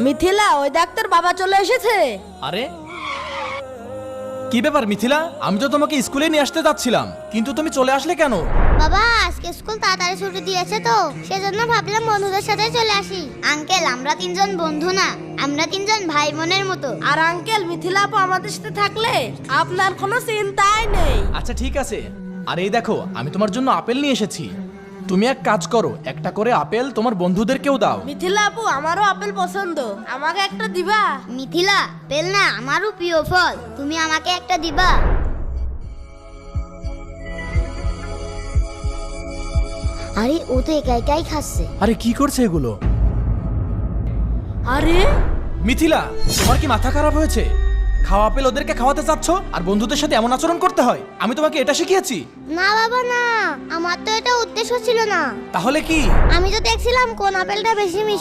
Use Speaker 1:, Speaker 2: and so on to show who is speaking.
Speaker 1: মিথিলা, ওই ডাক্তার বাবা চলে এসেছে।
Speaker 2: আরে কি ব্যাপার মিথিলা, আমি তো তোমাকে স্কুলে নিয়ে আসতে যাচ্ছিলাম, কিন্তু তুমি চলে আসলে কেন?
Speaker 3: বাবা আজকে স্কুল তাড়াতাড়ি ছুটি দিয়েছে তো সেজন্য ভাবলাম বন্ধুদের সাথে চলে আসি। আঙ্কেল, আমরা তিনজন বন্ধু না, আমরা তিনজন ভাই বোনের মতো।
Speaker 1: আর আঙ্কেল, মিথিলা আপু আমাদের সাথে থাকলে আপনার কোনো চিন্তাই নেই।
Speaker 2: আচ্ছা ঠিক আছে। আর এই দেখো, আমি তোমার জন্য আপেল নিয়ে এসেছি। তুমি এক কাজ করো, একটা করে আপেল তোমার বন্ধুদেরকেও দাও।
Speaker 1: মিথিলা আপু, আমারও আপেল পছন্দ, আমাকে একটা দিবা?
Speaker 3: মিথিলা, আপেল না আমারও প্রিয় ফল, তুমি আমাকে একটা দিবা? আরে ও তো একা একাই খাচ্ছে।
Speaker 2: আরে কি করছে এগুলো?
Speaker 1: আরে
Speaker 2: মিথিলা, তোমার কি মাথা খারাপ হয়েছে? খাওয়া আপেল ওদেরকে খাওয়াতে চাচ্ছ, আর বন্ধুদের সাথে এমন আচরণ করতে হয়? আমি তোমাকে এটা শিখিয়েছি?
Speaker 3: না বাবা না, আমার তো এটা উদ্দেশ্য ছিল না।
Speaker 2: তাহলে কি?
Speaker 3: আমি তো দেখছিলাম কোন আপেলটা বেশি মিষ্টি।